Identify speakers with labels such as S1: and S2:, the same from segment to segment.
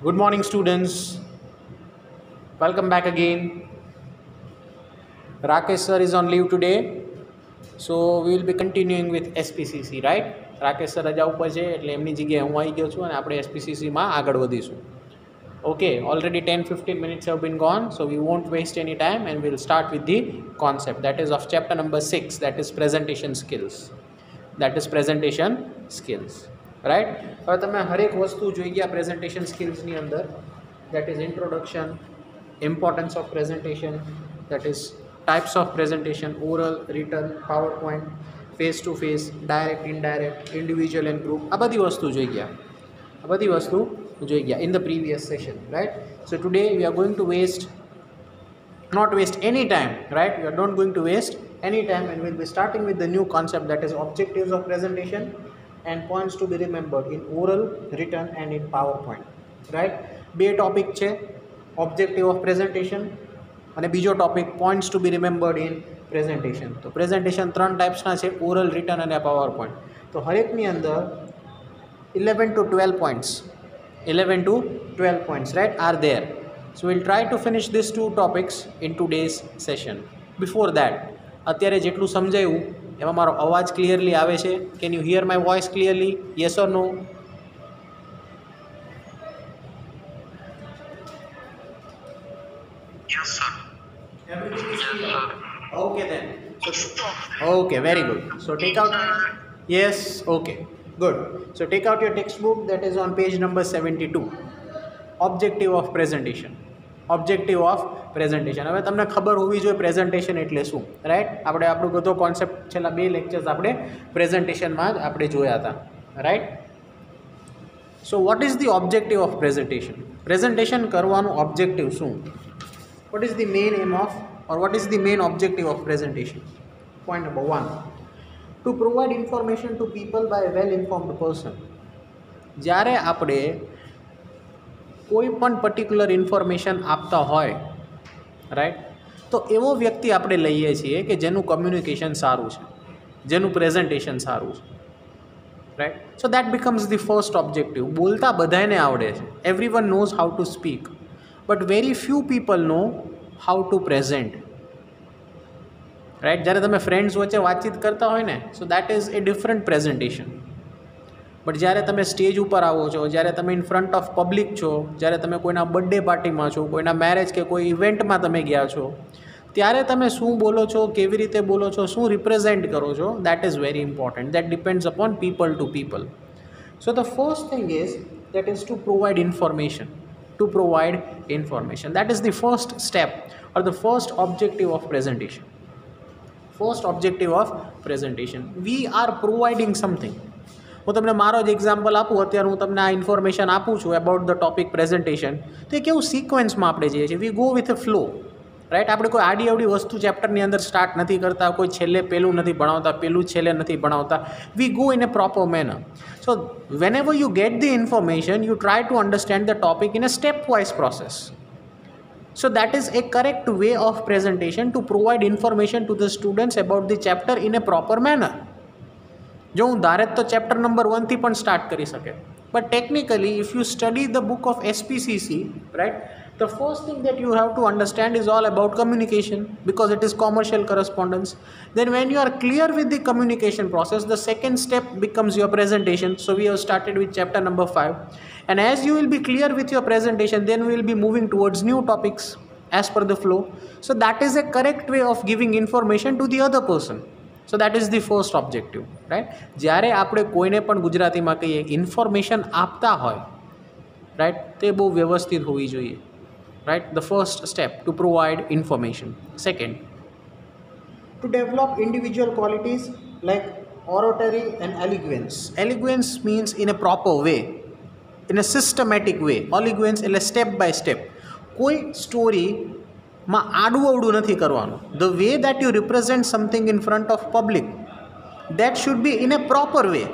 S1: Good morning, students. Welcome back again. Rakesh sir is on leave today, so we will be continuing with SPCC, right? Rakesh sir રજા ઉપર છે એટલે એમની જગ્યાએ હું આવી ગયો છું અને આપણે SPCCમાં આગળ વધીશું. Okay, already 10-15 minutes have been gone, so we won't waste any time and we'll start with the concept that is of chapter number 6, that is presentation skills. That is presentation skills, right? હવે તમે હરેક વસ્તુ જોઈ ગયા presentation skillsની અંદર, that is introduction, importance of presentation, that is types of presentation, oral, written, PowerPoint, face to face, direct, indirect, individual and group. આ બધી વસ્તુ જોઈ ગયા, આ બધી વસ્તુ જોઈ ગયા in the previous session, right? So today we are going to not waste any time, right? We are not going to waste any time and we'll be starting with the new concept, that is objectives of presentation and points to be remembered in oral, written and in PowerPoint, right? બે topic છે, objective of presentation અને બીજો topic points to be remembered in presentation. તો presentation ત્રણ ટાઈપ્સના છે, oral, written અને PowerPoint. તો હરેકની અંદર 11 to 12 points, right, are there. So we'll try to finish these two topics in today's session. Before that, અત્યારે જેટલું સમજાયું એમાં મારો અવાજ ક્લિયરલી આવે છે? Can you hear my voice clearly? Yes or no?
S2: Yes, sir.
S1: Everything is clear. Okay then. Okay, very good. So take out. Yes, okay, good. So take out your textbook, that is on page number 72. Objective of presentation. Objective of presentation. હવે તમને ખબર હોવી જોઈએ presentation એટલે શું, right? આપણે આપણો બધો કોન્સેપ્ટ છેલ્લા બે લેક્ચર્સ આપણે પ્રેઝન્ટેશનમાં જ આપણે જોયા હતા, right? So what is the objective of presentation? Presentation કરવાનું ઓબ્જેક્ટિવ શું? What is the main aim of, or what is the main objective of presentation? Point number 1, to provide information to people by a well informed person. જ્યારે આપણે કોઈ પણ particular information આપતા હોય, right, તો એવો વ્યક્તિ આપણે લઈએ છીએ કે જેનું કમ્યુનિકેશન સારું છે, જેનું પ્રેઝન્ટેશન સારું છે, right? So that becomes the first objective. બોલતા બધાને આવડે છે, everyone nose how to speak, but very few people know how to present, right? જ્યારે તમે ફ્રેન્ડ્સ વચ્ચે વાતચીત કરતા હોય ને, so that is a different presentation. But જ્યારે તમે સ્ટેજ ઉપર આવો છો, જ્યારે તમે ઇન ફ્રન્ટ ઓફ પબ્લિક છો, જ્યારે તમે કોઈના બર્થડે પાર્ટીમાં છો, કોઈના મેરેજ કે કોઈ ઇવેન્ટમાં તમે ગયા છો, ત્યારે તમે શું બોલો છો, કેવી રીતે બોલો છો, શું રિપ્રેઝેન્ટ કરો છો, that is very important. That depends upon people to people. So the first thing is that is to provide information. To provide information, that is the first step or the first objective of presentation. First objective of presentation, we are providing something. હું તમને મારો જ example આપું, અત્યારે હું તમને આ information આપું છું અબાઉટ ધ ટોપિક પ્રેઝન્ટેશન, તો એ કેવું સિક્વન્સમાં આપણે જઈએ છીએ, we go with a flow, right? આપણે કોઈ આડી અવડી વસ્તુ ચેપ્ટરની અંદર સ્ટાર્ટ નથી કરતા, કોઈ છેલ્લે પેલું નથી ભણાવતા, પેલું છેલ્લે નથી ભણાવતા. We go in A proper manner. So whenever you get the information, you try to understand the topic in a stepwise process. So that is a correct way of presentation, to provide information to the students about the chapter in a proper manner. જો હું ધારે તો chapter number 1 થી પણ start કરી શકે, but technically if you study the book of SPCC, right, the first thing that you have to understand is all about communication, because it is commercial correspondence. Then when you are clear with the communication process, the second step becomes your presentation. So we have started with chapter number 5, and as you will be clear with your presentation, then we will be moving towards new topics as per the flow. So that is a correct way of giving information to the other person. So that is the first objective, right? જ્યારે આપણે કોઈને પણ ગુજરાતીમાં કહીએ information આપતા હોય, right, તે બહુ વ્યવસ્થિત હોવી જોઈએ, right? The first step, to provide information. Second, to develop individual qualities like oratory and eloquence. Eloquence means in a proper way, in a systematic way. Eloquence એટલે step by step. કોઈ સ્ટોરીમાં આડું અવડું નથી કરવાનું. The way that you represent something in front of public, that should be in a proper way.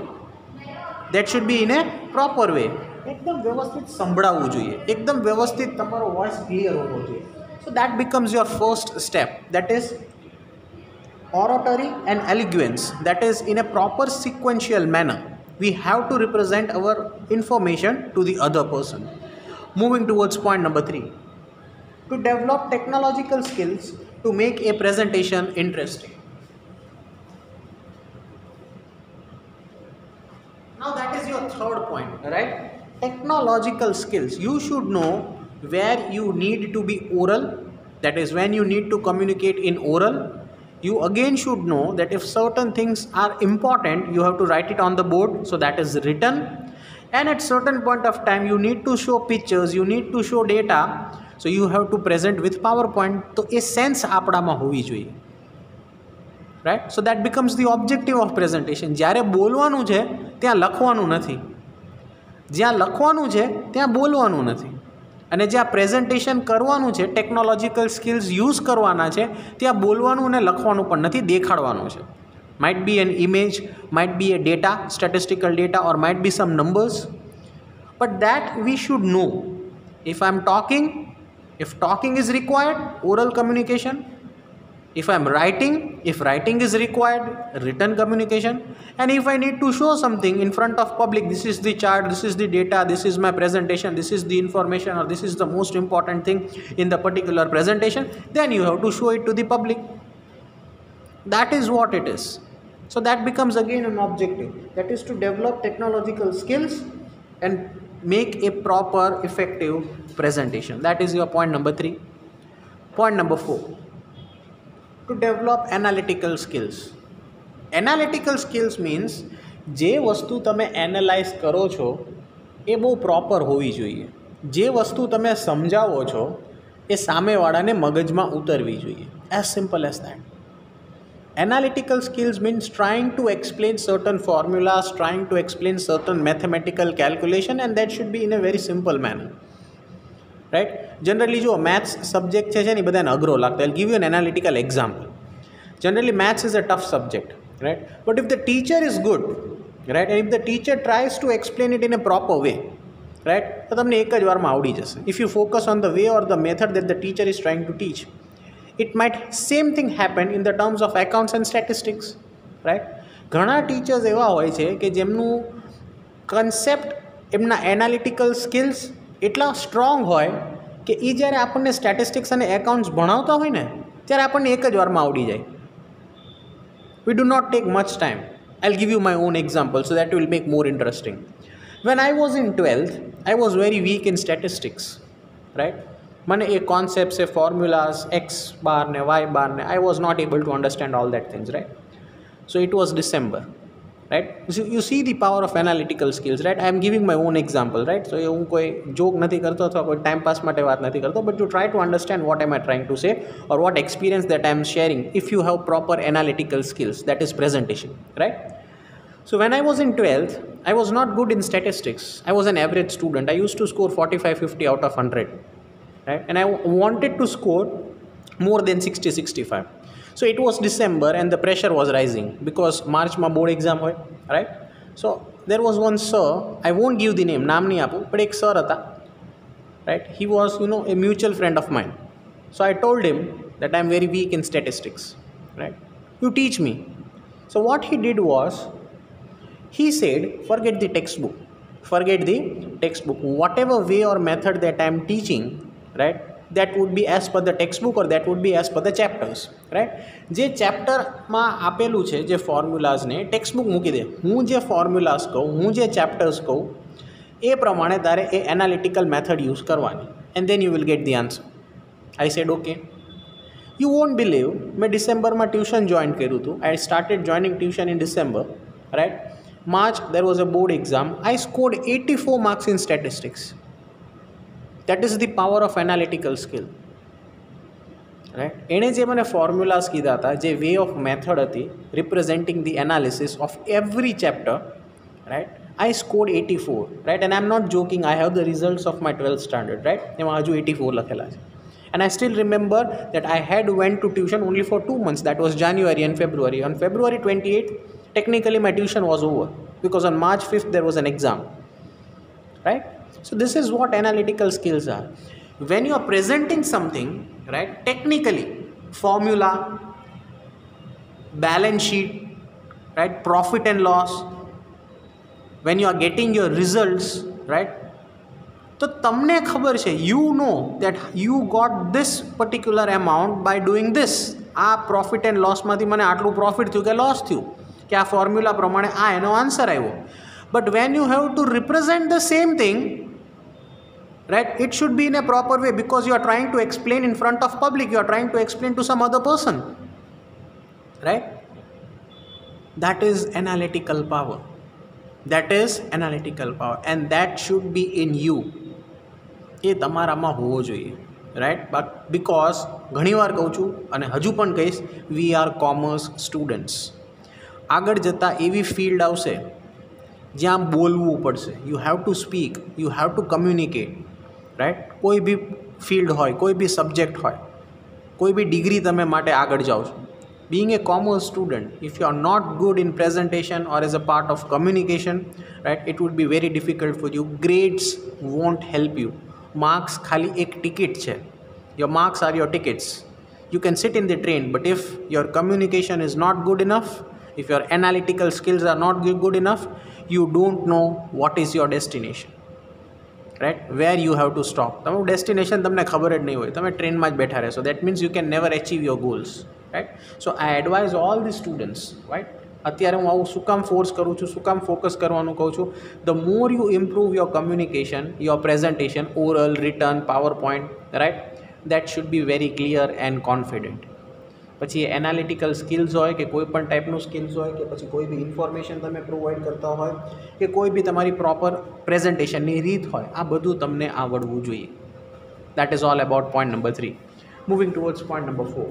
S1: That should be in a proper way. એકદમ વ્યવસ્થિત સંભળાવવું જોઈએ, એકદમ વ્યવસ્થિત તમારો વોઇસ ક્લિયર હોવો જોઈએ. So that becomes your first step, that is oratory and eloquence, that is in a proper sequential manner. We have to represent our information to the other person. Moving towards point number 3. To develop technological skills to make a presentation interesting. Now that is your third point, right? Technological skills. You should know where you need to be oral, that is when you need to communicate in oral. You again should know that if certain things are important, you have to write it on the board, so that is written. And at certain point of time, you need to show pictures, you need to show data, so you have to present with PowerPoint. તો એ sense આપણામાં હોવી જોઈએ, right? So that becomes the objective of presentation. જ્યારે બોલવાનું છે ત્યાં લખવાનું નથી, જ્યાં લખવાનું છે ત્યાં બોલવાનું નથી, અને જ્યાં પ્રેઝન્ટેશન કરવાનું છે, ટેકનોલોજીકલ સ્કિલ્સ યુઝ કરવાના છે, ત્યાં બોલવાનું અને લખવાનું પણ નથી, દેખાડવાનું છે. Might be an image, might be a data, statistical data, or might be some numbers. But that we should know. If I'm talking, if talking is required, oral communication. If I'm writing, if writing is required, written communication. And if I need to show something in front of public, this is the chart, this is the data, this is my presentation, this is the information, or this is the most important thing in the particular presentation, then you have to show it to the public. That is what it is. So that becomes again an objective, that is to develop technological skills and make a proper effective presentation. That is your point number 3. Point number 4, to develop analytical skills. Analytical skills means જે વસ્તુ તમે analyse કરો છો એ બહુ proper હોવી જોઈએ. જે વસ્તુ તમે સમજાવો છો એ સામેવાળાને મગજમાં ઉતરવી જોઈએ. As simple as that. Analytical skills means trying to explain certain formulas, trying to explain certain mathematical calculation, and that should be in a very simple manner. Right? Generally, જો maths subject છે ને બધાને અઘરો લાગતો. I'll give you an analytical example. Generally, maths is a tough subject, right? But if the teacher is good, right, and if the teacher tries to explain it in a proper way, right, તો તમને એક જ વારમાં આવડી જશે. If you focus on the way or the method that the teacher is trying to teach, it might same thing happen in the terms of accounts and statistics, right? ઘણા teachers એવા હોય છે કે જેમનું કન્સેપ્ટ, એમના analytical skills એટલા strong હોય કે એ જ્યારે આપણને સ્ટેટિસ્ટિક્સ અને એકાઉન્ટ્સ ભણાવતા હોય ને ત્યારે આપણને એક જ વારમાં આવડી જાય. We do not take much time. I'll give you my own example so that will make more interesting. When I was in 12th, I was very weak in statistics, right? મને એ કોન્સેપ્ટ્સ, એ formulas, x bar ને Y બાર ને, I was not able to understand all that things, right? So it was December, right? So you see the power of analytical skills, right? I am giving my own example, right? So હું કોઈ joke નથી કરતો અથવા કોઈ time pass માટે વાત નથી કરતો, but you try to understand what am I trying to say or what experience that I am sharing if you have proper analytical skills, that is presentation, right? So when I was in 12th, I was not good in statistics. I was an average student. I used to score 45-50 out of 100. Right? And I wanted to score more than 60-65. So it was December and the pressure was rising because March ma board exam hoy, right? So there was one sir, I won't give the name, naam nahi apu, but ek sir hata, right? He was, a mutual friend of mine. So I told him that I'm very weak in statistics, right? You teach me. So what he did was, he said, forget the textbook. Whatever way or method that I'm teaching, right, that would be as per the textbook or that would be as per the chapters, right? જે ચેપ્ટરમાં આપેલું છે જે ફોર્મ્યુલાઝને textbook મૂકી દે. હું જે formulas કહું, હું જે ચેપ્ટર્સ કહું એ પ્રમાણે તારે એ એનાલિટિકલ મેથડ યુઝ કરવાની, and then you will get the answer. I said okay. You won't believe, મેં ડિસેમ્બરમાં ટ્યુશન જોઈન કર્યું હતું. I started joining tuition in December, right? March there was a board exam. I scored 84 marks in statistics. That is the power of analytical skill, right? એણે જે મને formulas કીધા હતા, જે વે ઓફ મેથડ હતી representing the analysis of every chapter, right? I scored 84, right? And I'm not joking, I have the results of my 12th standard, right? એમાં હજુ 84 લખેલા છે. And I still remember that I had went to tuition only for 2 months. That was January and February. On February 28th, technically my tuition was over because on March 5th there was an exam, right? So this is what analytical skills are. When you are presenting something, right, technically, formula, balance sheet, right, profit and loss, when you are getting your results, right, તો તમને ખબર છે, you know that you got this particular amount by doing this. આ profit and લોસમાંથી મને આટલું profit થયું કે લોસ થયું, કે આ ફોર્મ્યુલા પ્રમાણે આ એનો આન્સર આવ્યો. But when you have to represent the same thing, right, it should be in a proper way, because you are trying to explain in front of public, you are trying to explain to some other person, right? That is analytical power. That is analytical power, and that should be in you. એ તમારામાં હોવો જોઈએ, right? But because ઘણીવાર કહું છું અને હજુ પણ કહીશ, વી આર કોમર્સ સ્ટુડન્ટ્સ. આગળ જતાં એવી ફિલ્ડ આવશે જ્યાં બોલવું પડશે. You have to speak, you have two communicate, right? કોઈ બી ફિલ્ડ હોય, કોઈ બી સબ્જેક્ટ હોય, કોઈ બી ડિગ્રી તમે માટે આગળ જાઓ છો. Being a commerce student, if you are not good in presentation or as a part of communication, right, it would be very difficult for you. Grades won't help you. Marks ખાલી એક ticket છે. Your marks are your tickets. You can sit in the train, but if your communication is not good enough, if your analytical skills are not good enough, you don't know what is your destination, right? Where you have to stop. તમારું destination તમને ખબર જ નહીં હોય, તમે ટ્રેનમાં જ બેઠા રહેશો. That means you can never achieve your goals, right? So I advise all the students, right? અત્યારે હું આવું શું કામ ફોર્સ કરું છું, શું કામ ફોકસ કરવાનું કહું છું? The more you improve your communication, your presentation, oral, written, PowerPoint, right, that should be very clear and confident. પછી એનાલિટિકલ સ્કિલ્સ હોય કે કોઈ પણ ટાઈપનું સ્કિલ્સ હોય કે પછી કોઈ બી ઇન્ફોર્મેશન તમે પ્રોવાઈડ કરતા હોય કે કોઈ બી તમારી પ્રોપર પ્રેઝન્ટેશનની રીત હોય, આ બધું તમને આવડવું જોઈએ. That is all about point number 3. Moving towards point number 4.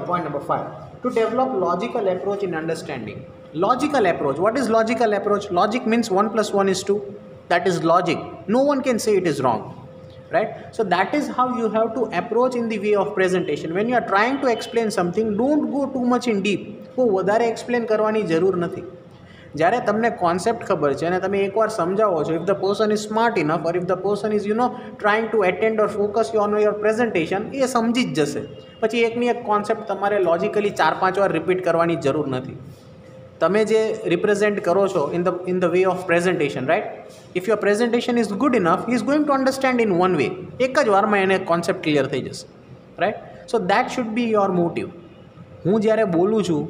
S1: Point number 5. To develop logical approach in understanding. Logical approach. What is logical approach? Logic means 1 + 1 = 2. That is logic. No one can say it is wrong, right? So that is how you have to approach in the way of presentation. When you are trying to explain something, don't go too much in deep. બહુ વધારે explain કરવાની જરૂર નથી. જ્યારે તમને concept ખબર છે અને તમે એકવાર સમજાવો છો, if the person is smart enough or if the person is trying to attend or focus on your presentation, એ સમજી જ જશે. પછી એકની એક કોન્સેપ્ટ તમારે લોજિકલી 4-5 વાર રિપીટ કરવાની જરૂર નથી. તમે જે રિપ્રેઝેન્ટ કરો છો in the way of presentation, right? If your presentation is good enough, he is going to understand in one way. એક જ વારમાં એને કોન્સેપ્ટ ક્લિયર થઈ જશે, right? So that should B your motive. હું જ્યારે બોલું છું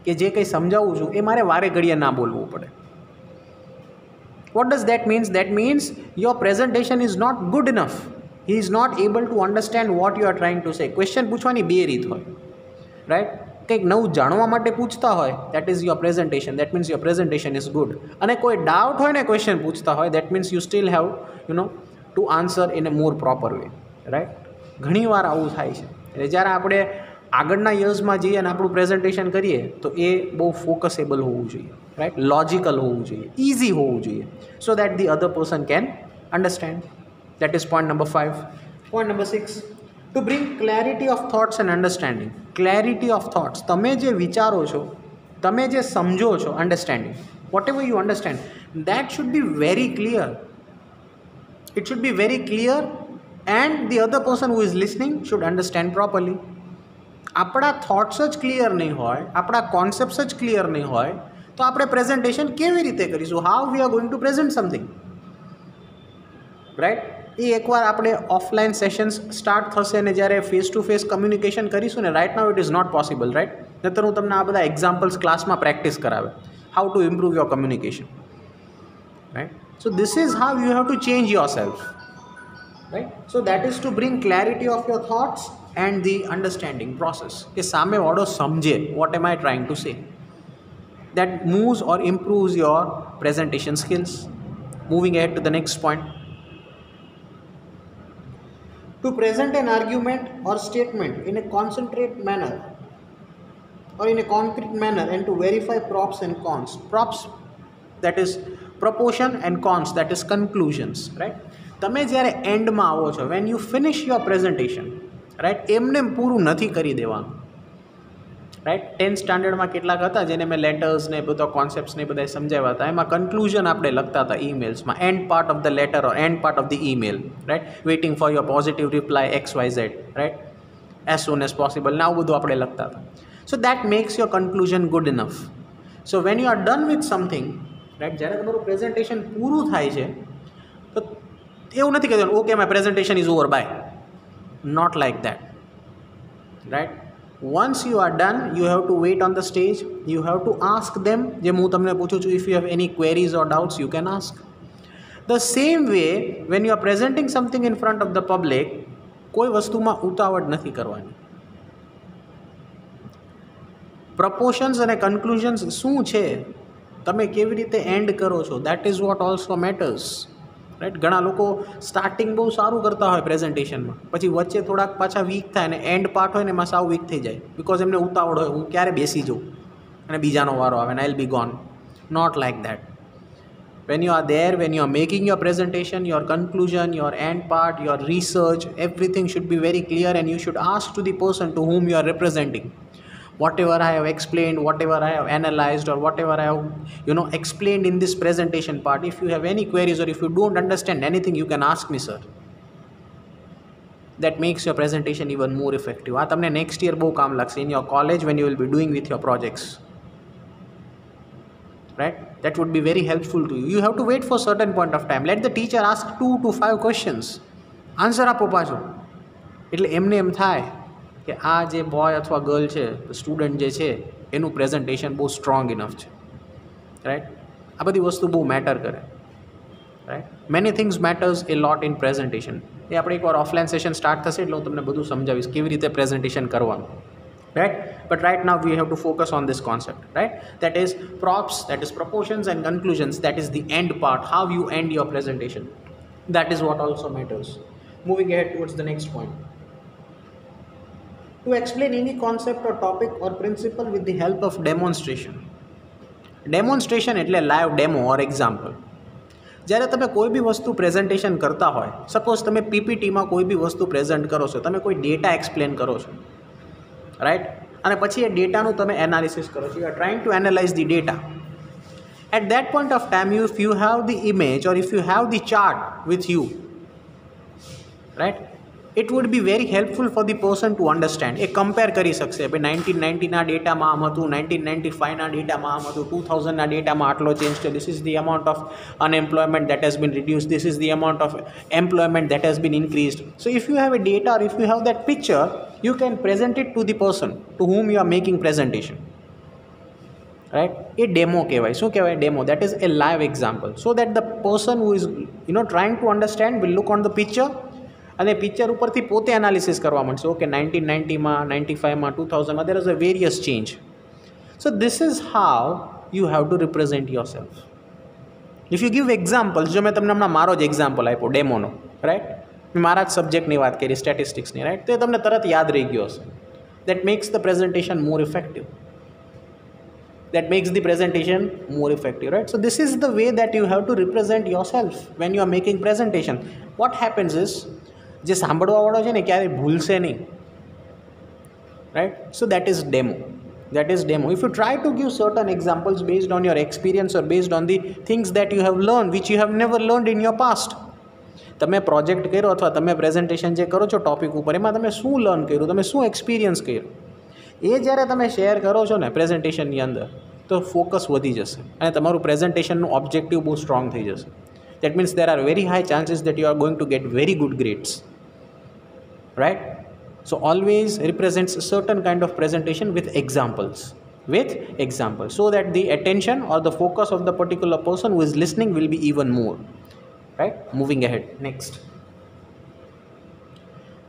S1: કે જે કંઈ સમજાવું છું, એ મારે વારે ઘડીએ ના બોલવું પડે. What does that means? That means your presentation is not good enough. He is not able to understand what you are trying to say. Question પૂછવાની બે રીત હોય, રાઈટ? કંઈક નવું જાણવા માટે પૂછતા હોય, that is your presentation. That means your presentation is good. અને કોઈ ડાઉટ હોય ને ક્વેશ્ચન પૂછતા હોય, that means you steel have to answer in A more proper way, right? ઘણીવાર આવું થાય છે. એટલે જ્યારે આપણે આગળના યર્સમાં જઈએ અને આપણું પ્રેઝન્ટેશન કરીએ તો એ બહુ ફોકસેબલ હોવું જોઈએ, રાઈટ? લોજિકલ હોવું જોઈએ, ઇઝી હોવું જોઈએ, so that the other person can understand. That is point number 5. Point number 6. To bring clarity of thoughts and understanding. Clarity of thoughts, તમે જે વિચારો છો, તમે જે સમજો છો, understanding, whatever you understand, that should be very clear. It should be very clear and the other person who is listening should understand properly. આપણા thoughts જ ક્લિયર નહીં હોય, આપણા કોન્સેપ્ટ્સ જ ક્લિયર નહીં હોય, તો આપણે પ્રેઝન્ટેશન કેવી રીતે કરીશું? How we are going to present something, right? એ એકવાર આપણે ઓફલાઈન સેશન્સ સ્ટાર્ટ થશે અને જ્યારે ફેસ ટુ ફેસ કમ્યુનિકેશન કરીશું ને, right now it is not possible, right? નહીંતર હું તમને આ બધા એક્ઝામ્પલ્સ ક્લાસમાં પ્રેક્ટિસ કરાવે, how to improve your communication, right? So this is how you have to change yourself, right? So that is to bring clarity of your thoughts and the understanding process, કે સામે વાળો સમજે what am I trying to say. That moves or improves your presentation skills. Moving ahead to the next point. To present an argument or statement in a concentrate manner or in a concrete manner and to verify props and cons. Props, that is proportion, and cons, that is conclusions, right? તમે જ્યારે એન્ડમાં આવો છો, when you finish your presentation, right, એમને પૂરું નથી કરી દેવાનું, રાઈટ? 10th સ્ટાન્ડર્ડમાં કેટલાક હતા જેને મેં લેટર્સ ને બધા કોન્સેપ્ટ્સને બધા સમજાવ્યા હતા, એમાં કન્ક્લુઝન આપણે લખતા હતા ઈમેલ્સમાં, end part of the letter or end part of the email, right? Waiting for your positive reply XYZ, right? As soon as possible, ને આવું બધું આપણે લખતા હતા. So that makes your conclusion good enough. So when you are done with something, right, જ્યારે તમારું presentation પૂરું થાય છે, તો એવું નથી કહેવાનું okay my presentation is over bye, not like that, right. Once you are done you have to wait on the stage, you have to ask them, જે હું તમને પૂછું છું, if you have any queries or doubts you can ask. The same way when you are presenting something in front of the public, કોઈ વસ્તુમાં ઉતાવળ નથી કરવાની. પ્રપોશન્સ અને કન્ક્લુઝન્સ શું છે, તમે કેવી રીતે એન્ડ કરો છો, that is vote also matters, right. ઘણા લોકો સ્ટાર્ટિંગ બહુ સારું કરતા હોય પ્રેઝન્ટેશનમાં, પછી વચ્ચે થોડાક પાછા વીક થાય ને એન્ડ પાર્ટ હોય ને એમાં સાવ વીક થઈ જાય, બિકોઝ એમને ઉતાવળ હોય, હું ક્યારે બેસી જાઉં અને બીજાનો વારો આવે ને I will be gone. Not like that. When you are there, when you are making your presentation, your conclusion, your end part, your research, everything should be very clear, and you should ask to the person to whom you are representing. Whatever I have explained, whatever I have analyzed, or whatever I have, explained in this presentation part, if you have any queries or if you don't understand anything, you can ask me, sir. That makes your presentation even more effective. આ તમને next year બહુ કામ લાગશે in your college when you will be doing with your projects. Right? That would be very helpful to you. You have to wait for certain point of time. Let the teacher ask 2 to 5 questions. Answer આપો પાછો. એટલે એમને એમ થાય કે આ જે boy અથવા girl છે, સ્ટુડન્ટ જે છે, એનું પ્રેઝન્ટેશન બહુ સ્ટ્રોંગ ઇનફ છે, રાઈટ. આ બધી વસ્તુ બહુ મેટર કરે, right. Many things matters a lot in presentation. એ આપણે એકવાર ઓફલાઈન સેશન સ્ટાર્ટ થશે એટલે હું તમને બધું સમજાવીશ કેવી રીતે પ્રેઝન્ટેશન કરવાનું, right. But right now we have to focus on this concept, right. That is props, that is proportions and conclusions, that is the end part, how you end your presentation. That is what also matters. Moving ahead towards the next point. To explain any concept or topic or principle with the help of demonstration. Demonstration એટલે live demo or example. જ્યારે તમે કોઈ બી વસ્તુ presentation કરતા હોય, suppose તમે પીપીટીમાં કોઈ બી વસ્તુ પ્રેઝન્ટ કરો છો, તમે કોઈ ડેટા એક્સપ્લેન કરો છો, રાઈટ, અને પછી એ ડેટાનું તમે એનાલિસિસ કરો છો, you are trying to analyse the data. At that point of time if you have the image or if you have the chart with you, right, it would be very helpful for the person to understand. એ કમ્પેર કરી શકશે, ભાઈ 1990ના ડેટામાં આમ હતું, 1995ના ડેટામાં આમ હતું, 2000ના ડેટામાં આટલો ચેન્જ છે, this is the amount of unemployment that has been reduce, this is the amount of employment that has been increased. So if you have a data or if you have that picture, you can present it to the person to whom you are making presentation, right. A demo kehvai. શું કહેવાય? Demo. That is a live example, so that the person who is trying to understand will look on the picture અને picture ઉપરથી પોતે analysis કરવા માંડશે. Okay, 1990માં, 95માં, 2000માં there is a various change. So this is how you have to represent yourself. If you give examples, જો મેં તમને હમણાં મારો જ એક્ઝામ્પલ આપ્યો ડેમોનો, રાઈટ, મેં મારા જ સબ્જેક્ટની વાત કરી, સ્ટેટિસ્ટિક્સની, રાઈટ, તો એ તમને તરત યાદ રહી ગયો હશે. That makes the presentation more effective. That makes the presentation more effective, right? So this is the way that you have to represent yourself when you are making presentation. What happens is, જે સાંભળવાવાળો છે ને ક્યારેય ભૂલશે નહીં, right? So that is demo. That is demo. If you try to give certain examples based on your experience or based on the things that you have learned which you have never learned in your past. તમે project કર્યો અથવા તમે presentation જે કરો છો topic ઉપર, એમાં તમે શું લર્ન કર્યું, તમે શું એક્સપિરિયન્સ કર્યું, એ જ્યારે તમે શેર કરો છો ને પ્રેઝન્ટેશનની અંદર, તો ફોકસ વધી જશે અને તમારું પ્રેઝન્ટેશનનું ઓબ્જેક્ટિવ બહુ સ્ટ્રોંગ થઈ જશે. That means there are very high chances that you are going to get very good grades, right? So always represents a certain kind of presentation with examples, so that the attention or the focus of the particular person who is listening will be even more, right? Moving ahead, next.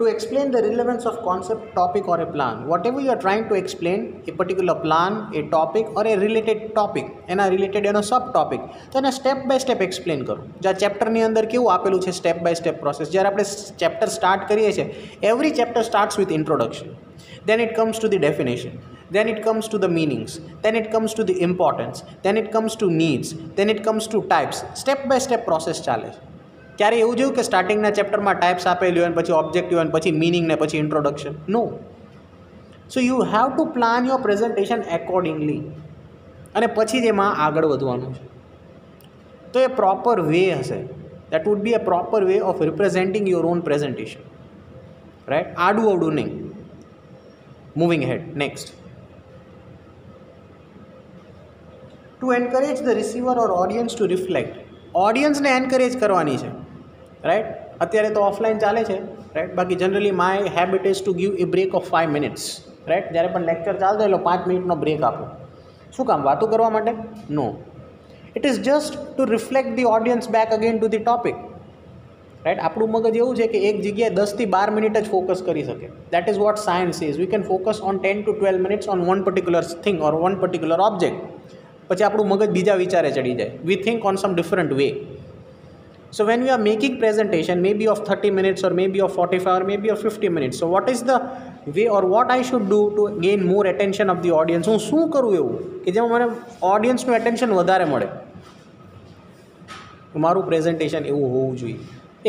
S1: To explain the relevance of concept, topic or a plan, whatever you are trying to explain, a particular plan, a topic or a related topic, એના related એનો સબ topic, તો એને step by step explain કરો. જે આ ચેપ્ટરની અંદર કેવું આપેલું છે સ્ટેપ બાય સ્ટેપ પ્રોસેસ, જ્યારે આપણે ચેપ્ટર સ્ટાર્ટ કરીએ છીએ, every chapter starts with introduction, then it comes to the definition, then it comes to the meanings, then it comes to the importance, then it comes to needs, then it comes to types. Step by step process ચાલે છે. ક્યારે એવું જોયું કે સ્ટાર્ટિંગના ચેપ્ટરમાં types આપેલી હોય, પછી objective અને પછી મિનિંગ ને પછી introduction? No. So you have to plan your presentation accordingly, અને પછી જ એમાં આગળ વધવાનું છે. તો એ પ્રોપર વે હશે. That would be a proper way of representing your own presentation, right? આડું અવડું નહીં. Moving head, next. To encourage the receiver or audience to reflect. ઓડિયન્સને એન્કરેજ કરવાની છે, રાઈટ. અત્યારે તો ઓફલાઈન ચાલે છે, રાઈટ. બાકી generally my habit is to give a break of 5 minutes, right. જ્યારે પણ લેક્ચર ચાલતો એટલે 5 મિનિટનો બ્રેક આપો. શું કામ? વાતો કરવા માટે? No, it is just to reflect the audience back again to the topic, right. આપણું મગજ એવું છે કે એક જગ્યાએ 10 થી 12 મિનિટ જ ફોકસ કરી શકે. That is what science is. We can focus on 10 to 12 minutes on one particular thing or one particular object. પછી આપણું મગજ બીજા વિચારે ચડી જાય. We think on some different way. So when we are making presentation, maybe of 30 minutes or maybe of 45 or maybe of 50 minutes, so what is the way or what I should do to gain more attention of the audience? હું શું કરું એવું કે જેમાં મને ઓડિયન્સનું attention વધારે મળે? મારું પ્રેઝન્ટેશન એવું હોવું જોઈએ,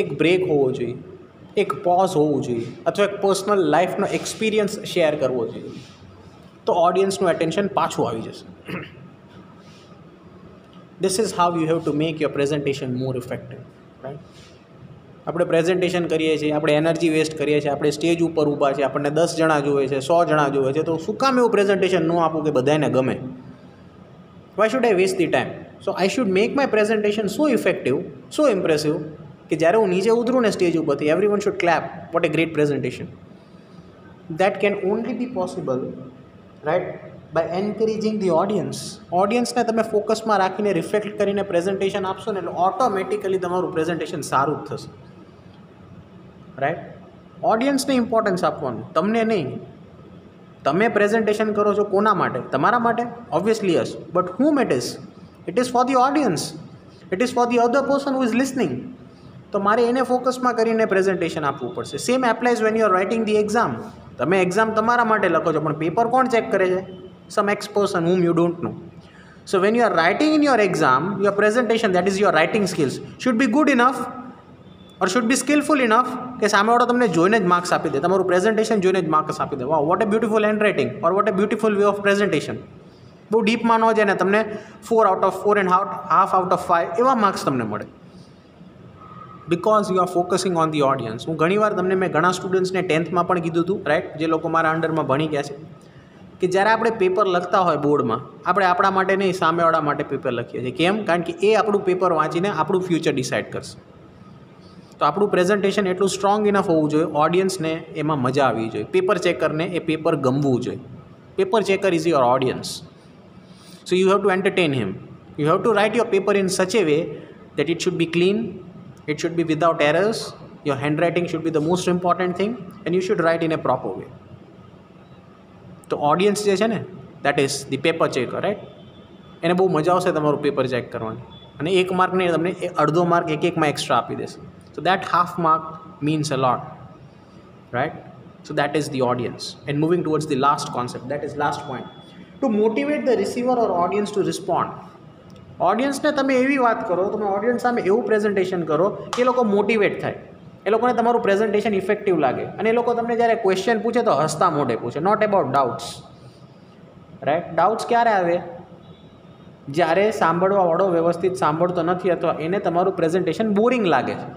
S1: એક બ્રેક હોવો જોઈએ, એક પોઝ હોવું જોઈએ, અથવા એક પર્સનલ લાઈફનો એક્સપિરિયન્સ શેર કરવો જોઈએ, તો ઓડિયન્સનું એટેન્શન પાછું આવી જશે. This is how you have to make your presentation more effective, right? આપણે પ્રેઝન્ટેશન કરીએ છીએ, આપણે એનર્જી વેસ્ટ કરીએ છીએ, આપણે સ્ટેજ ઉપર ઊભા છે, આપણને 10 જણા જોવે છે, 100 જણા જોવે છે, તો શું કામ એવું પ્રેઝન્ટેશન ન આપું કે બધાને ગમે? Why should I waste the time? So I should make my presentation so effective, so impressive કે જ્યારે હું નીચે ઉતરું ને સ્ટેજ ઉપરથી, everyone should clap. What a great presentation. That can only be possible, right, by encouraging the audience. ઓડિયન્સને તમે ફોકસમાં રાખીને reflect કરીને presentation આપશો ને એટલે ઓટોમેટિકલી તમારું પ્રેઝન્ટેશન સારું જ થશે, રાઈટ. ઓડિયન્સને ઇમ્પોર્ટન્સ આપવાનું, તમને નહીં. તમે પ્રેઝન્ટેશન કરો છો કોના માટે? તમારા માટે? Obviously yes. But whom it is? It is for the audience. It is for the other person who is listening. તો મારે એને ફોકસમાં કરીને પ્રેઝન્ટેશન આપવું પડશે. Same applies when you are writing the exam. તમે એક્ઝામ તમારા માટે લખો છો, પણ પેપર કોણ ચેક કરે છે? Some ex person whom you don't know. So when you are writing in your exam, your presentation, that is your writing skills, should be good enough or should be skillful enough કે સામેવાળો તમને જોઈને જ marks આપી દે, તમારું presentation જોઈને જ marks આપી દે. Wow, what a beautiful handwriting or what a beautiful way of presentation. બહુ ડીપમાં ન જાય ને તમને 4 out of 4 and half out of 5 એવા માર્ક્સ તમને મળે, because you are focusing on the audience. હું ઘણીવાર તમને મેં ઘણા સ્ટુડન્ટ્સને 10th પણ કીધું હતું, રાઈટ, જે લોકો મારા અંડરમાં ભણી ગયા છે, કે જ્યારે આપણે પેપર લખતા હોય બોર્ડમાં, આપણે આપણા માટે નહીં, સામેવાળા માટે પેપર લખીએ છીએ. કેમ? કારણ કે એ આપણું પેપર વાંચીને આપણું ફ્યુચર ડિસાઇડ કરશે. તો આપણું પ્રેઝન્ટેશન એટલું સ્ટ્રોંગ ઇનફ હોવું જોઈએ, ઓડિયન્સને એમાં મજા આવવી જોઈએ, પેપર ચેકરને એ પેપર ગમવું જોઈએ. Paper checker is your audience. So you have two entertain him. You have two write your paper in such A way that it should be clean, it should be without errors, your handwriting should be the most important thing, and you should write in a proper way. તો audience જે છે ને, that is the paper checker, right. એને બહુ મજા આવશે તમારું paper check કરવાની, અને 1 માર્ક નહીં, તમને અડધો માર્ક એકમાં એક્સ્ટ્રા આપી દેશે. So that half mark means a lot, right. So that is the audience. And moving towards the last concept, that is last point, to motivate the receiver or audience to respond. ઓડિયન્સને તમે એવી વાત કરો, તમે audience સામે એવું presentation કરો કે એ લોકો મોટિવેટ થાય, એ લોકોને તમારું પ્રેઝન્ટેશન ઇફેક્ટિવ લાગે, અને એ લોકો તમને જ્યારે ક્વેશ્ચન પૂછે તો હસતા મોઢે પૂછે, not about doubts, right. Doubts ક્યારે આવે? જ્યારે સાંભળવાવાળો વ્યવસ્થિત સાંભળતો નથી અથવા એને તમારું પ્રેઝન્ટેશન બોરિંગ લાગે છે.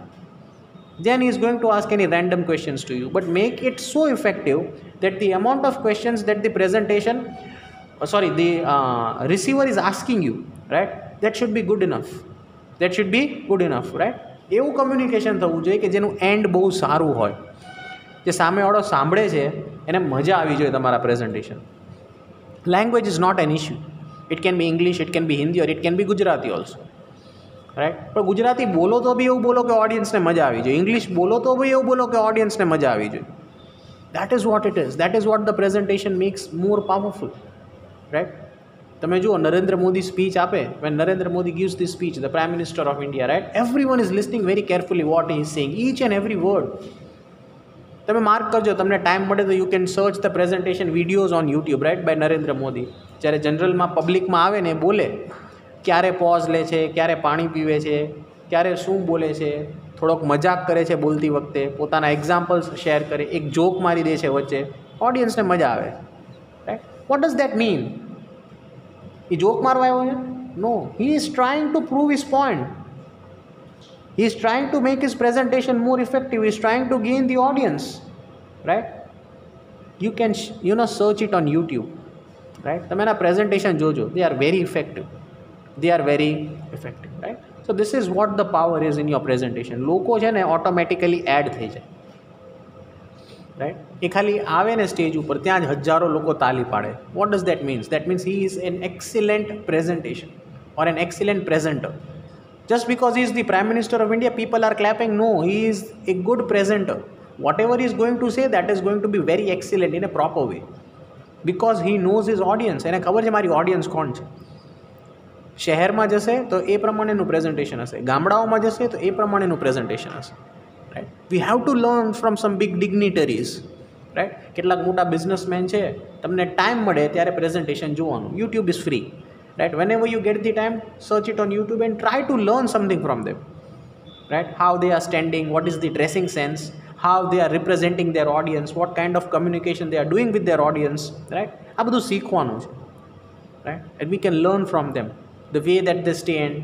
S1: then he is going to ask any random questions to you, but make it so effective that the amount of questions that the presentation the receiver is asking you, right, that should be good enough, right. એવું communication થવું જોઈએ કે જેનું and બહુ સારું હોય, જે સામેવાળો સાંભળે છે એને મજા આવી જોઈએ તમારા presentation. Language is not an issue. It can be English, it can be Hindi or it can be Gujarati also, right. પણ ગુજરાતી બોલો તો બી એવું બોલો કે ઓડિયન્સને મજા આવી જોઈએ, ઇંગ્લિશ બોલો તો બી એવું બોલો કે ઓડિયન્સને મજા આવી જોઈએ. That is what it is, that is what the presentation makes more powerful, right. તમે જુઓ નરેન્દ્ર મોદી સ્પીચ આપે, when Narendra Modi gives this speech, the prime minister of India, right, everyone is listening very carefully what he is saying, each and every word. તમે mark કરજો, તમને time મળે તો you can search the presentation videos on YouTube, right, by Narendra Modi. જ્યારે જનરલમાં પબ્લિકમાં આવે ને બોલે, ક્યારે પોઝ લે છે, ક્યારે પાણી પીવે છે, ક્યારે શું બોલે છે, થોડોક મજાક કરે છે બોલતી વખતે, પોતાના એક્ઝામ્પલ્સ શેર કરે, એક જોક મારી દે છે વચ્ચે, ઓડિયન્સને મજા આવે, right. What does that mean? એ જોક મારવા આવ્યો છે? No, he is trying to prove his point. He is trying to make his presentation more effective. He is trying to gain the audience, right? You can search it on YouTube, right? તમે એના presentation જોજો, they are very effective, right? So this is what the power is in your presentation. લોકો છે ને automatically add થઈ જાય, right. એ ખાલી આવે ને સ્ટેજ ઉપર, ત્યાં જ હજારો લોકો તાલી પાડે. Vote does that means? That means he is an excellent presentation or an excellent presenter. Just because he is the Prime Minister of India, people are clapping? No, he is a good presenter. Whatever he is going to say, that is going to be very excellent in a proper way. Because he knows his audience. એને ખબર છે મારી audience કોણ છે. શહેરમાં જશે તો એ પ્રમાણેનું પ્રેઝન્ટેશન હશે, ગામડાઓમાં જશે તો એ પ્રમાણેનું પ્રેઝન્ટેશન હશે, right. We have to learn from some big dignitaries, right. કેટલાક મોટા બિઝનેસમેન છે, તમને ટાઈમ મળે ત્યારે પ્રેઝન્ટેશન જોવાનું. YouTube is free, right? Whenever you get the time, search it on YouTube and try to learn something from them, right? How they are standing, what is the dressing sense, how they are representing their audience, what kind of communication they are doing with their audience, right? આ બધું શીખવાનું છે, right? And we can learn from them the way that they stand,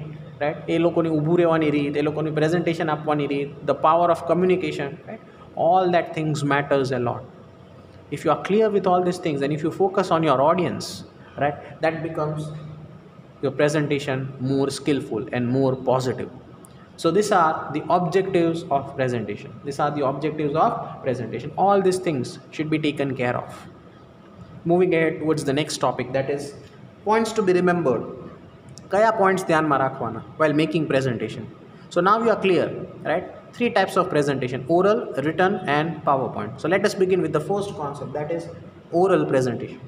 S1: right? એ લોકોની ઊભું રહેવાની રીત, એ લોકોની presentation આપવાની રીત, the power of communication, right? All that things matters a lot. If you are clear with all these things and if you focus on your audience, right, that becomes your presentation more skillful and more positive. So these are the objectives of presentation. These are the objectives of presentation. All these things should be taken care of. Moving ahead towards the next topic, that is points to be remembered. Kaya points dhyanma rakhwana while making presentation. So now you are clear, right? 3 types of presentation: oral, written and PowerPoint. So let us begin with the first concept, that is oral presentation.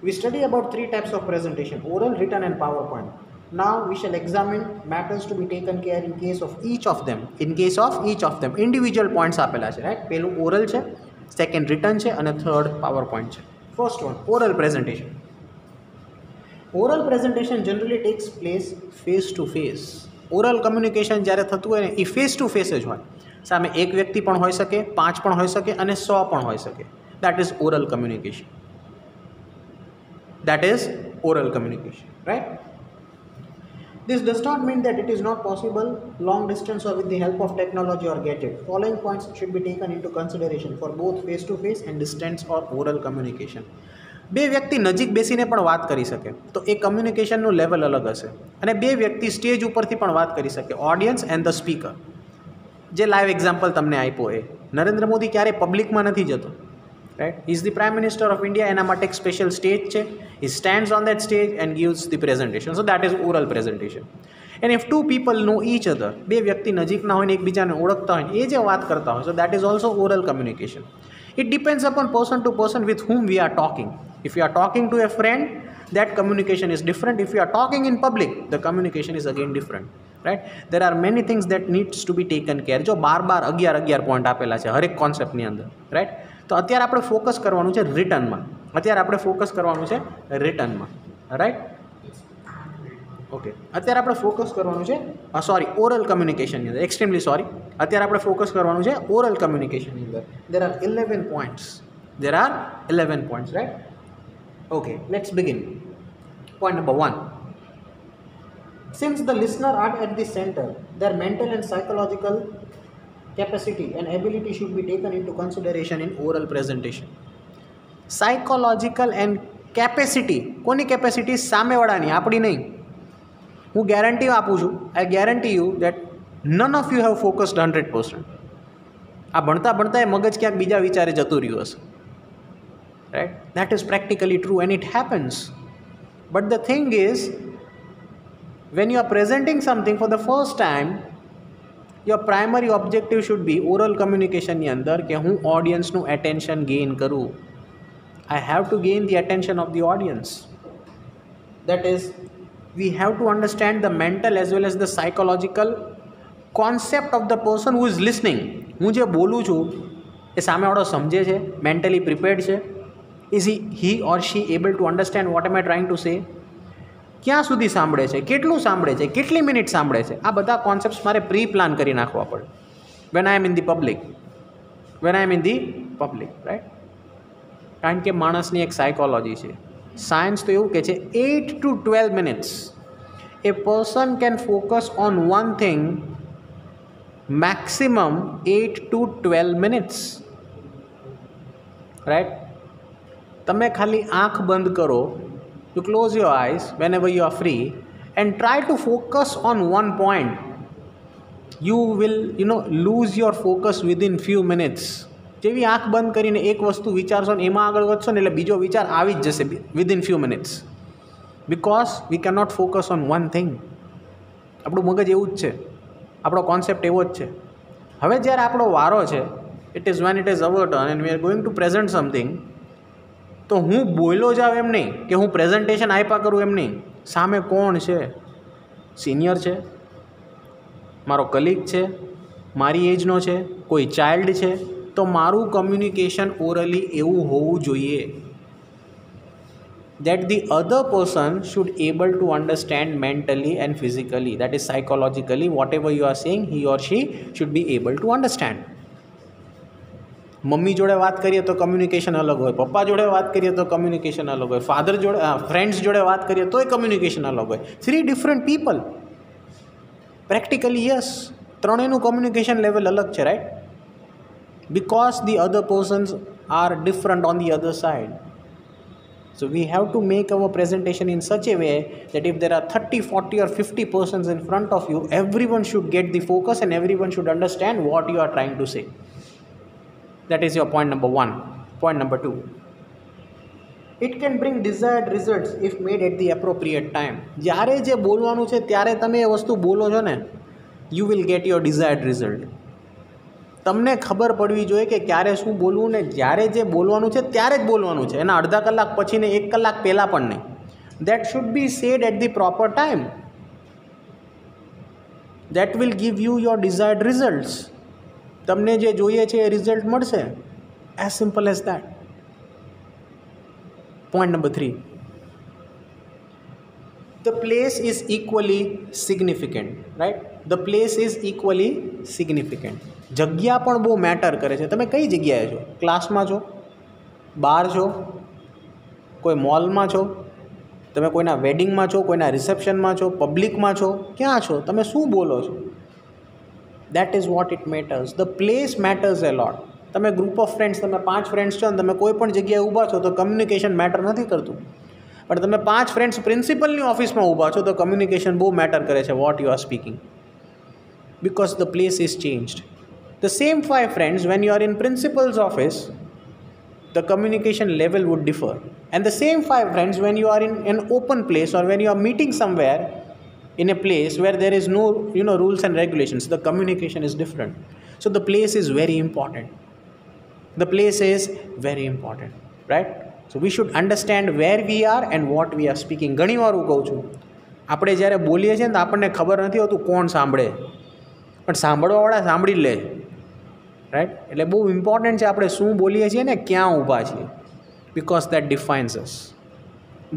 S1: We study about 3 types of presentation: oral, written and PowerPoint. Now we shall examine matters to be taken care in case of each of them. In case of each of them, individual points આપેલા છે, right? પહેલું oral છે, second written છે અને third PowerPoint છે. First one, oral presentation. Oral presentation generally takes place face to face. Oral communication જ્યારે થતું હોય ને એ face to face જ હોય. સામે એક વ્યક્તિ પણ હોઈ શકે, 5 પણ હોઈ શકે અને 100 પણ હોઈ શકે. That is oral communication. That is oral communication, right? This does not mean that it is not possible long distance or with the help of technology or gadget. Following points should be taken into consideration for both face to face and distance or oral communication. બે વ્યક્તિ નજીક બેસીને પણ વાત કરી શકે તો એ કમ્યુનિકેશનનું level અલગ હશે, અને બે વ્યક્તિ સ્ટેજ ઉપરથી પણ વાત કરી શકે, ઓડિયન્સ એન્ડ ધ સ્પીકર. જે લાઈવ એક્ઝામ્પલ તમને આપ્યો એ નરેન્દ્ર મોદી ક્યારેય પબ્લિકમાં નથી જતો, right? He is the Prime Minister of India, એના માટે એક સ્પેશિયલ સ્ટેજ છે. He stands on that stage and gives the presentation. So that is oral presentation. And if 2 people know each other, બે વ્યક્તિ નજીકના હોય ને એકબીજાને ઓળખતા હોય એ જે વાત કરતા હોય, so that is also oral communication. It depends upon person to person with whom we are talking. If you are talking to a friend, that communication is different. If you are talking in public, the communication is again different, right? There are many things that needs to be taken care. જો 11 point આપેલા છે હરેક કોન્સેપ્ટની અંદર, right. તો અત્યારે આપણે focus કરવાનું છે રિટર્નમાં. રાઈટ. ઓકે, અત્યારે આપણે ફોકસ કરવાનું છે ઓરલ કમ્યુનિકેશનની અંદર. એક્સ્ટ્રીમલી સોરી, અત્યારે આપણે ફોકસ કરવાનું છે ઓરલ કમ્યુનિકેશનની અંદર. There are 11 points, right? Okay, let's begin. Point number 1. Since the listener are at the center, their mental and psychological capacity and ability should be taken into consideration in oral presentation. Psychological and capacity, કોની capacity? સામેવાળાની, આપણી નહીં. હું guarantee આપું છું, I guarantee you that none of you have focused 100%. આ ભણતા એ મગજ ક્યાંક બીજા વિચારે જતું રહ્યું હશે, right? That is practically true and it happens. But the thing is, when you are presenting something for the first time, your primary objective should be oral communication ની અંદર કે હું ઓડિયન્સનું attention gain કરું. I have to gain the attention of the audience. That is, we have to understand the mental as well as the psychological concept of the person who is listening. હું જે બોલું છું એ સામેવાળો સમજે છે, mentally prepared છે? Is he or she able to understand what am I trying to say? ક્યાં સુધી સાંભળે છે, કેટલું સાંભળે છે, કેટલી મિનિટ સાંભળે છે? આ બધા કોન્સેપ્ટ્સ મારે પ્રી પ્લાન કરી નાખવા પડે when I am in the public, right? કારણ કે માણસની એક સાયકોલોજી છે. સાયન્સ તો એવું કહે છે 8 to 12 minutes a person can focus on one thing, maximum 8 to 12 minutes, right? તમે ખાલી આંખ બંધ કરો, you close your eyes whenever you are free and try to focus on one point, you will lose your focus within few minutes. જેવી આંખ બંધ કરીને એક વસ્તુ વિચારશો ને એમાં આગળ વધશો ને એટલે બીજો વિચાર આવી જ જશે within few minutes, because we can not focus on one thing. આપણું મગજ એવું જ છે, આપણો કોન્સેપ્ટ એવો જ છે. હવે જ્યારે આપણો વારો છે, it is when it is our turn and we are going to present something, તો હું બોલ્યો જાઉં એમ નહીં, કે હું પ્રેઝન્ટેશન આપ્યા કરું એમ નહીં. સામે કોણ છે? સિનિયર છે, મારો કલીગ છે, મારી એજનો છે, કોઈ ચાઇલ્ડ છે, તો મારું કમ્યુનિકેશન ઓરલી એવું હોવું જોઈએ that the other person should able to understand mentally and physically, that is psychologically, whatever you are saying, he or she should be able to understand. Mummy જોડે વાત કરીએ તો કમ્યુનિકેશન અલગ હોય, પપ્પા જોડે વાત કરીએ તો કમ્યુનિકેશન અલગ હોય, ફાધર જોડે ફ્રેન્ડ્સ જોડે વાત કરીએ તોય કમ્યુનિકેશન અલગ હોય. 3 different people. પ્રેક્ટિકલી યસ, ત્રણેયનું કમ્યુનિકેશન લેવલ અલગ છે, right? Because the other persons are different on the other side. So we have to make our presentation in such a way that if there are 30, 40 or 50 persons in front of you, everyone should get the focus and everyone should understand what you are trying to say. That is your point number 1. Point number 2. It can bring desired results if made at the appropriate time. જ્યારે જે બોલવાનું છે ત્યારે તમે એ વસ્તુ બોલો છો ને, you will get your desired result. તમને ખબર પડવી જોઈએ કે ક્યારે શું બોલવું ને જ્યારે જે બોલવાનું છે ત્યારે જ બોલવાનું છે, એના અડધા કલાક પછી ને 1 કલાક પહેલાં પણ નહીં. That should be said at the proper time. That will give you your desired results. તમને જે જોઈએ છે એ રિઝલ્ટ મળશે. As simple as that. Point number 3. The place is equally significant, right? The place is equally significant. જગ્યા પણ બહુ matter કરે છે. તમે કઈ જગ્યાએ છો? ક્લાસમાં છો, બહાર છો, કોઈ મોલમાં છો, તમે કોઈના વેડિંગમાં છો, કોઈના રિસેપ્શનમાં છો, પબ્લિકમાં છો, ક્યાં છો? તમે શું બોલો છો? That is what it matters. The place matters a lot. તમે ગ્રુપ ઓફ ફ્રેન્ડ્સ, તમે 5 ફ્રેન્ડ્સ છો ને તમે કોઈ પણ જગ્યાએ ઊભા છો તો કમ્યુનિકેશન મેટર નથી કરતું. પણ તમે 5 ફ્રેન્ડ્સ પ્રિન્સિપલની ઓફિસમાં ઊભા છો તો કમ્યુનિકેશન બહુ મેટર કરે છે, vote you R speaking, because the place is changed. The same 5 friends, when you are in principal's office, the communication level would differ. And the same 5 friends, when you are in an open place or when you are meeting somewhere in a place where there is no rules and regulations, the communication is different. So the place is very important. The place is very important, right? So we should understand where we are and what we are speaking. ઘણી વાર હું કહું છું, આપણે જ્યારે બોલીએ છીએ ને તો આપણને ખબર નથી હોતું કોણ સાંભળે, પણ સાંભળવાવાળા સાંભળી લે, રાઈટ? એટલે બહુ ઇમ્પોર્ટન્ટ છે આપણે શું બોલીએ છીએ ને ક્યાં ઊભા છીએ, because that defines us.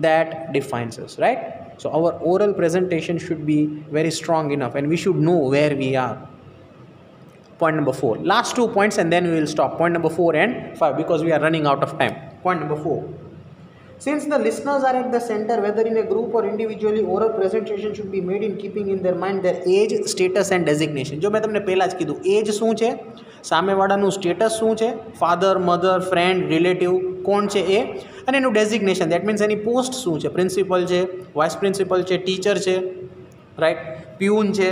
S1: That defines us, right? So our oral presentation should be very strong enough and we should know where we are. Point number 4. Last 2 points and then we will stop. Point number 4 and 5 because we are running out of time. Point number 4. Since the listeners are at the center, whether in a group or individually, oral presentation should be made in keeping in their mind their age, status and designation. જો મેં તમને પહેલાં જ કીધું, એજ શું છે, સામેવાળાનું status શું છે, ફાધર, મધર, ફ્રેન્ડ, રિલેટિવ કોણ છે એ, અને એનું designation, that means any post શું છે, પ્રિન્સિપલ છે, વાઇસ પ્રિન્સિપલ છે, ટીચર છે, રાઈટ, પ્યુન છે,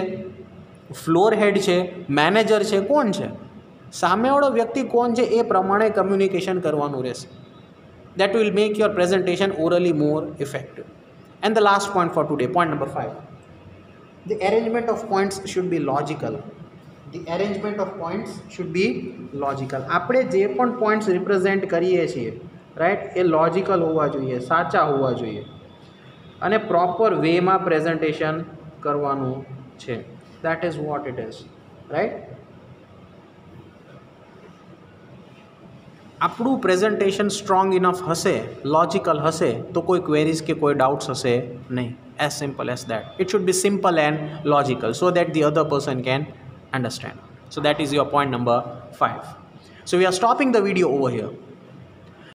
S1: ફ્લોર હેડ છે, મેનેજર છે, કોણ છે, સામેવાળો વ્યક્તિ કોણ છે એ પ્રમાણે કમ્યુનિકેશન કરવાનું રહેશે. That will make your presentation orally more effective. And the last point for today, point number 5. The arrangement of points should be logical. The arrangement of points should be logical. આપણે જે પણ points represent કરીએ છીએ, right, એ logical હોવા જોઈએ, સાચા હોવા જોઈએ અને પ્રોપર વેમાં પ્રેઝન્ટેશન કરવાનું છે. That is what it is, right? આપણું પ્રેઝન્ટેશન સ્ટ્રોંગ ઇનફ હશે, લોજિકલ હશે, તો કોઈ ક્વેરીઝ કે કોઈ ડાઉટ્સ હશે નહીં. As simple as that. It should B simple and logical so that the other person can understand. So that is your point number 5. So we are stopping the video over here.